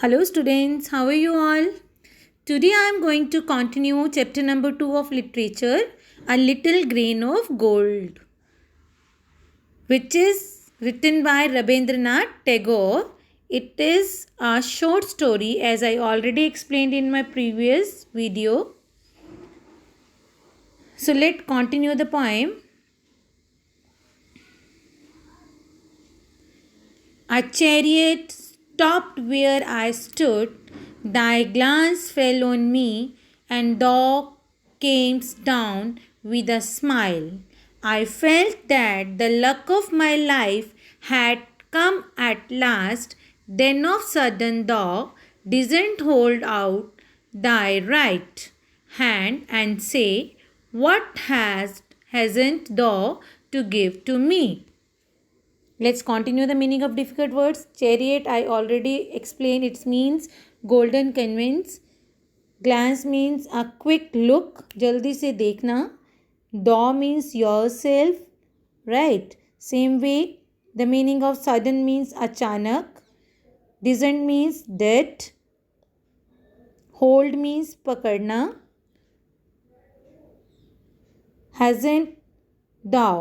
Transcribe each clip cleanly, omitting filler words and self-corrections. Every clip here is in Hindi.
Hello students, how are you all? Today I am going to continue chapter number 2 of literature, A Little Grain of Gold, which is written by Rabindranath Tagore. It is a short story as I already explained in my previous video. So let's continue the poem. A chariot stopped where I stood. Thy glance fell on me, and thou camest down with a smile. I felt that the luck of my life had come at last. Then of sudden thou didn't hold out thy right hand and say, "What hasn't thou to give to me?" Let's continue the meaning of difficult words. Chariot, I already explained. It means golden conveyance. Glance means a quick look. Jaldi se dekhna. Daw means yourself. Right. Same way, the meaning of sudden means achanak. Doesn't means dead. Hold means pakadna. Hasn't thou.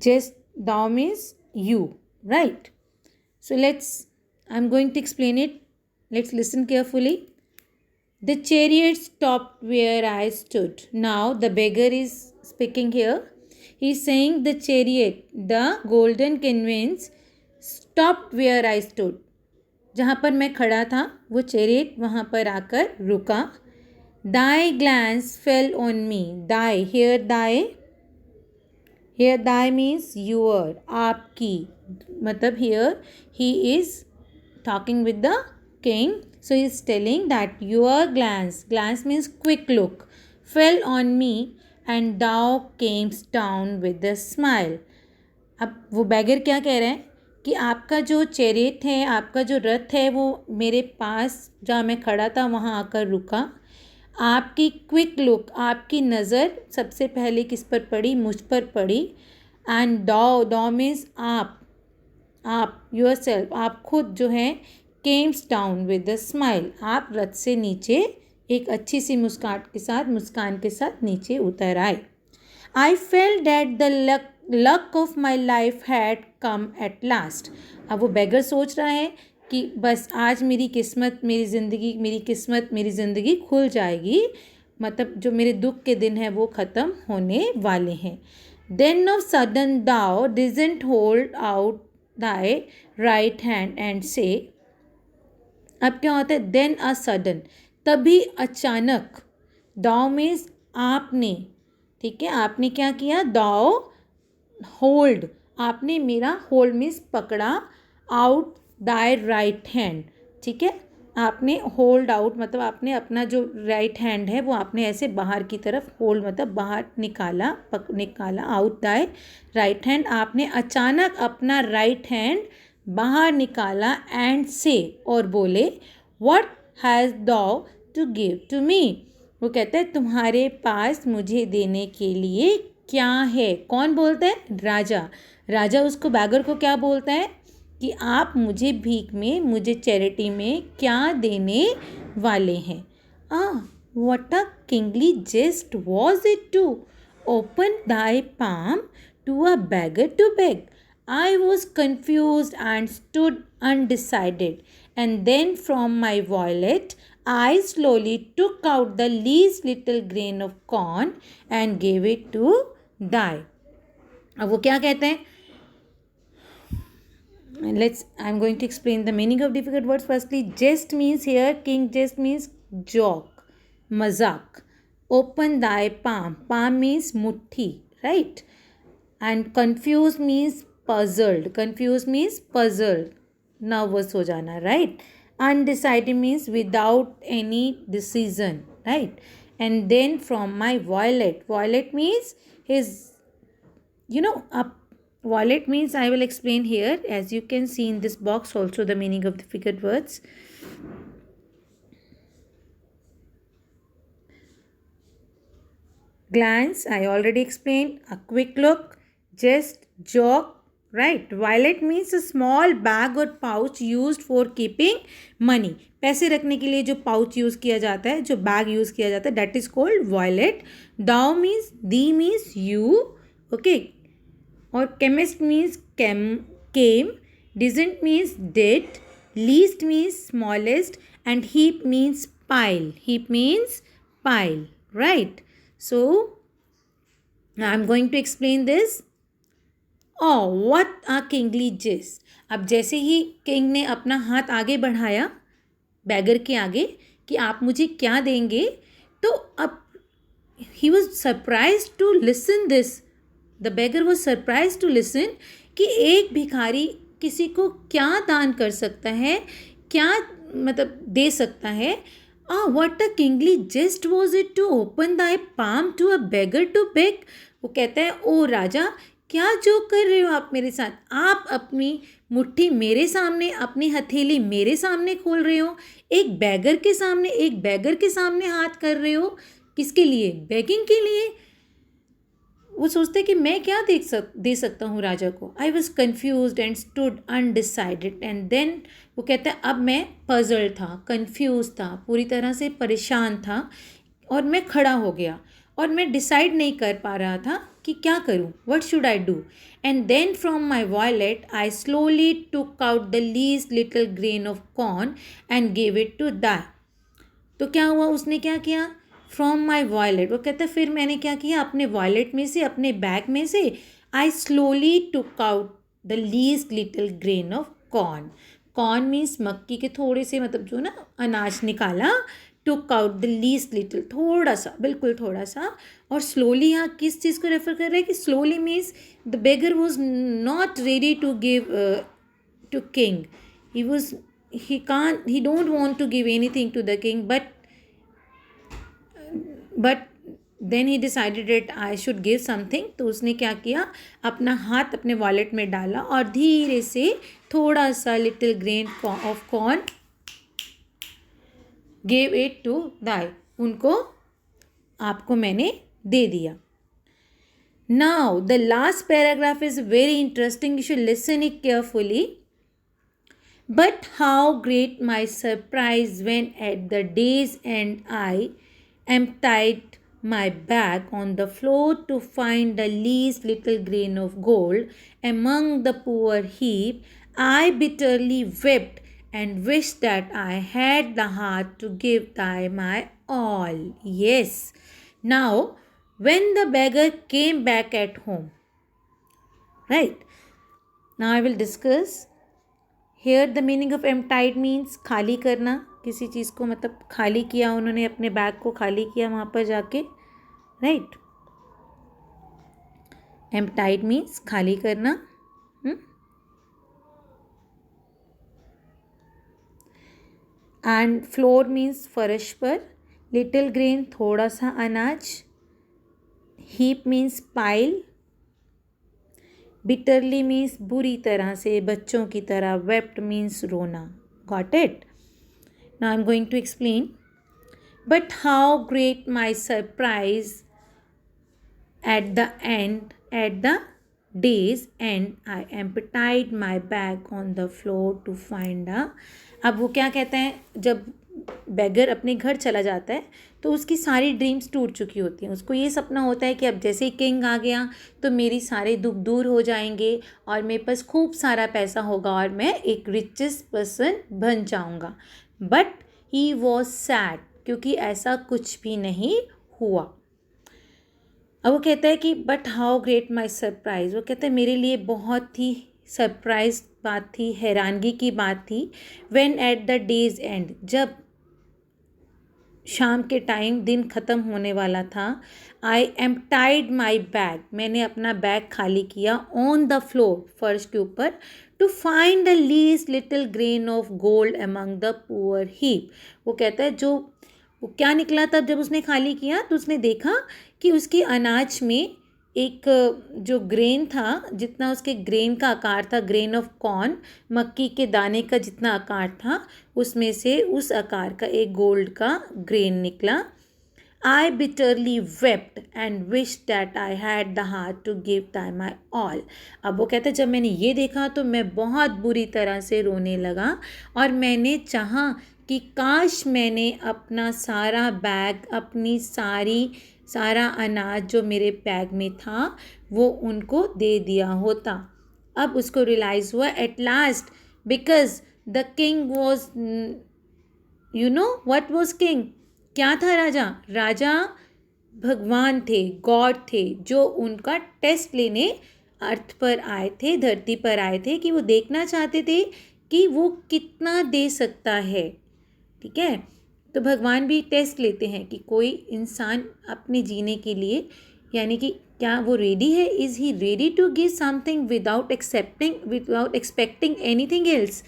Just thou means you. Right. So I'm going to explain it. Let's listen carefully. The chariot stopped where I stood. Now the beggar is speaking here. He's saying the chariot, the golden conveyance, stopped where I stood. जहाँ पर मैं खड़ा था वो चैरियट वहाँ पर आकर रुका. Thy glance fell on me. Thy, here thy means your, आपकी. मतलब here he is talking with the king. So he is telling that your glance means quick look, fell on me and thou camest down with a smile. अब वो बैगर क्या कह रहे हैं कि आपका जो चैरियट है, आपका जो रथ है, वो मेरे पास जहाँ मैं खड़ा था वहाँ आकर रुका. आपकी क्विक लुक, आपकी नज़र सबसे पहले किस पर पड़ी? मुझ पर पड़ी. एंड डॉ मीन्स आप योर सेल्फ, आप खुद जो है Kemps down with a smile, आप रथ से नीचे एक अच्छी सी मुस्कान के साथ नीचे उतर आए. I felt that the luck of my life had come at last. अब वो बेगर सोच रहा है कि बस आज मेरी ज़िंदगी खुल जाएगी. मतलब जो मेरे दुख के दिन हैं वो ख़त्म होने वाले हैं. Then of sudden thou didst hold out thy right hand and say. अब क्या होता है? देन अ सडन, तभी अचानक. दाउ मीन्स आपने. ठीक है, आपने क्या किया? दाउ होल्ड, आपने मेरा, होल्ड मीन्स पकड़ा, आउट दाई राइट हैंड. ठीक है, आपने होल्ड आउट मतलब आपने अपना जो राइट हैंड है वो आपने ऐसे बाहर की तरफ, होल्ड मतलब बाहर निकाला, आउट दाई राइट हैंड. आपने अचानक अपना राइट हैंड बाहर निकाला एंड से, और बोले, what has thou to give to me. वो कहता है तुम्हारे पास मुझे देने के लिए क्या है? कौन बोलता है? राजा उसको बैगर को क्या बोलता है कि आप मुझे भीख में, मुझे चैरिटी में क्या देने वाले हैं? What a kingly jest was it to open thy palm to a beggar to beg. I was confused and stood undecided, and then from my wallet I slowly took out the least little grain of corn and gave it to Dai. अब वो क्या कहते हैं? I'm going to explain the meaning of difficult words. Firstly, jest means here, king jest means joke, mazak. Open thy palm. Palm means mutti, right? And confused means puzzled. Nervous हो जाना, right? Undecided means without any decision, right? And then from my wallet means his, a wallet means, I will explain here, as you can see in this box also the meaning of difficult words. Glance, I already explained. A quick look, jest, joke, right. Wallet means a small bag और pouch used for keeping money. पैसे रखने के लिए जो पाउच यूज़ किया जाता है, जो बैग यूज़ किया जाता है, that is called wallet. Thou means thee means you. Okay. और camest means came. Didst means did. Least means smallest. And heap means pile. Heap means pile, right? So I'm going to explain this. Oh, what a kingly gist. अब जैसे ही किंग ने अपना हाथ आगे बढ़ाया बैगर के आगे कि आप मुझे क्या देंगे, तो अब he was surprised to listen this. The beggar was surprised to listen कि एक भिखारी किसी को क्या दान कर सकता है, क्या मतलब दे सकता है. What a kingly jest was it to open thy palm to a beggar to beg. वो कहता है, ओ राजा, क्या जो कर रहे हो आप मेरे साथ. आप अपनी मुट्ठी मेरे सामने, अपनी हथेली मेरे सामने खोल रहे हो, एक बैगर के सामने हाथ कर रहे हो. किसके लिए? बेगिंग के लिए. वो सोचते कि मैं क्या दे सकता हूँ राजा को. I was confuse and stood undecided. And then वो कहता है अब मैं पजल था, कन्फ्यूज था, पूरी तरह से परेशान था और मैं खड़ा हो गया और मैं डिसाइड नहीं कर पा रहा था कि क्या करूँ. What should I do. And then from my wallet I slowly took out the least little grain of corn and gave it to that. तो क्या हुआ, उसने क्या किया. फ्रॉम माई वॉलेट, वो कहता है फिर मैंने क्या किया, अपने वॉलेट में से, अपने बैग में से, I slowly took out the least little grain of corn. Corn means मक्की के थोड़े से, मतलब जो ना अनाज निकाला. Took out the least little, थोड़ा सा, बिल्कुल थोड़ा सा. और स्लोली यहाँ किस चीज़ को रेफर कर रहा है कि slowly means the beggar was not ready to give to king. he don't want to give anything to the king, but then he decided that I should give something. तो उसने क्या किया, अपना हाथ अपने वॉलेट में डाला और धीरे से थोड़ा सा little grain of corn gave it to thy. उनको, आपको मैंने दे दिया. Now the last paragraph is very interesting. You should listen it carefully. But how great my surprise when at the day's end I emptied my bag on the floor to find the least little grain of gold among the poor heap. I bitterly wept and wished that I had the heart to give thy my all. Yes. Now, when the beggar came back at home, right? Now I will discuss. Here the meaning of emptied means खाली करना, किसी चीज़ को मतलब खाली किया, उन्होंने अपने बैग को खाली किया वहाँ पर जाके, राइट. एम्प्टाइड मीन्स खाली करना. एंड फ्लोर मीन्स फर्श पर. लिटिल ग्रेन थोड़ा सा अनाज. Heap means pile. Bitterly means बुरी तरह से, बच्चों की तरह. वेप्ट मीन्स रोना. Got it. Now I am going to explain. But how great my surprise at the day's end I emptied my bag on the floor to find a. अब वो क्या कहते हैं, जब बेगर अपने घर चला जाता है तो उसकी सारी ड्रीम्स टूट चुकी होती हैं. उसको ये सपना होता है कि अब जैसे ही किंग आ गया तो मेरी सारे दुख दूर हो जाएंगे और मेरे पास खूब सारा पैसा होगा और मैं एक रिचेस्ट पर्सन बन जाऊंगा. बट ही वॉज सैड, क्योंकि ऐसा कुछ भी नहीं हुआ. अब वो कहता है कि but how great my surprise. वो कहता है मेरे लिए बहुत ही सरप्राइज बात थी, हैरानगी की बात थी. When eight the day's and, जब शाम के टाइम दिन ख़त्म होने वाला था. आई एम्प्टाइड माई बैग, मैंने अपना बैग खाली किया. ऑन द फ्लोर, फर्श के ऊपर. To find the least little grain of gold among the poor heap. वो कहता है वो क्या निकला तब जब उसने खाली किया, तो उसने देखा कि उसके अनाज में एक जो ग्रेन था, जितना उसके ग्रेन का आकार था, ग्रेन ऑफ कॉर्न, मक्की के दाने का जितना आकार था, उसमें से उस आकार का एक गोल्ड का ग्रेन निकला. I bitterly wept and wished that I had the heart to give them my all. अब वो कहता है जब मैंने ये देखा तो मैं बहुत बुरी तरह से रोने लगा और मैंने चाहा कि काश मैंने अपना सारा बैग, अपनी सारा अनाज जो मेरे बैग में था वो उनको दे दिया होता. अब उसको रियलाइज़ हुआ at last, because the king was, you know what was king, क्या था राजा? राजा भगवान थे, गॉड थे, जो उनका टेस्ट लेने अर्थ पर आए थे, धरती पर आए थे, कि वो देखना चाहते थे कि वो कितना दे सकता है. ठीक है, तो भगवान भी टेस्ट लेते हैं कि कोई इंसान अपने जीने के लिए, यानी कि क्या वो रेडी है, is he ready to give something without expecting anything else.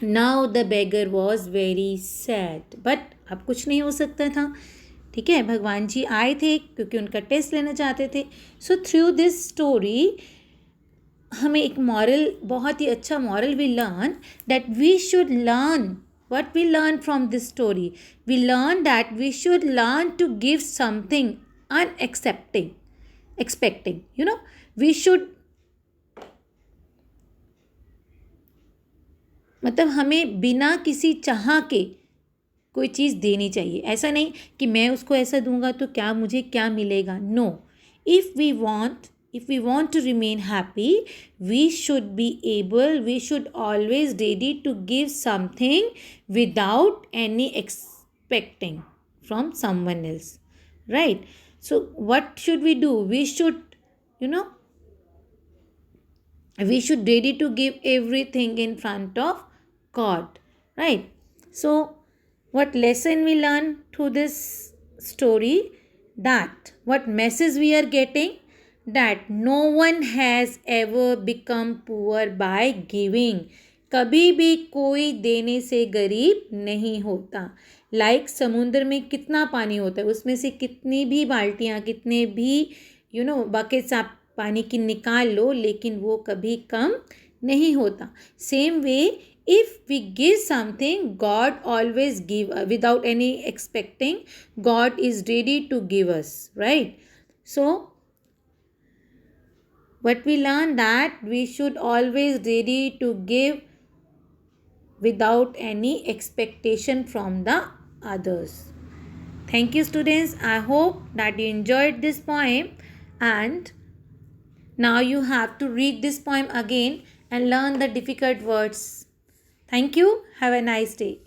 Now the beggar was very sad, but अब कुछ नहीं हो सकता था. ठीक है, भगवान जी आए थे क्योंकि उनका टेस्ट लेना चाहते थे. सो थ्रू दिस स्टोरी हमें एक मॉरल, बहुत ही अच्छा moral we learn, that we should learn. What we learn from this story? We learn that we should learn to give something expecting. You know, we should, मतलब हमें बिना किसी चाह के कोई चीज़ देनी चाहिए. ऐसा नहीं कि मैं उसको ऐसा दूंगा तो क्या मुझे क्या मिलेगा. No, if we want to remain happy, we should always ready to give something without any expecting from someone else, right? So what should we do? We should, we should ready to give everything in front of God, right? So what lesson we learn through this story, that what message we are getting, that no one has ever become poor by giving. कभी भी कोई देने से गरीब नहीं होता. लाइक समुद्र में कितना पानी होता है, उसमें से कितनी भी बाल्टियाँ, कितने भी बकेट्स आप पानी की निकाल लो, लेकिन वो कभी कम नहीं होता. Same way, if we give something, God always give without any expecting. God is ready to give us, right? So what we learn, that we should always ready to give without any expectation from the others. Thank you, students. I hope that you enjoyed this poem, and now you have to read this poem again and learn the difficult words. Thank you. Have a nice day.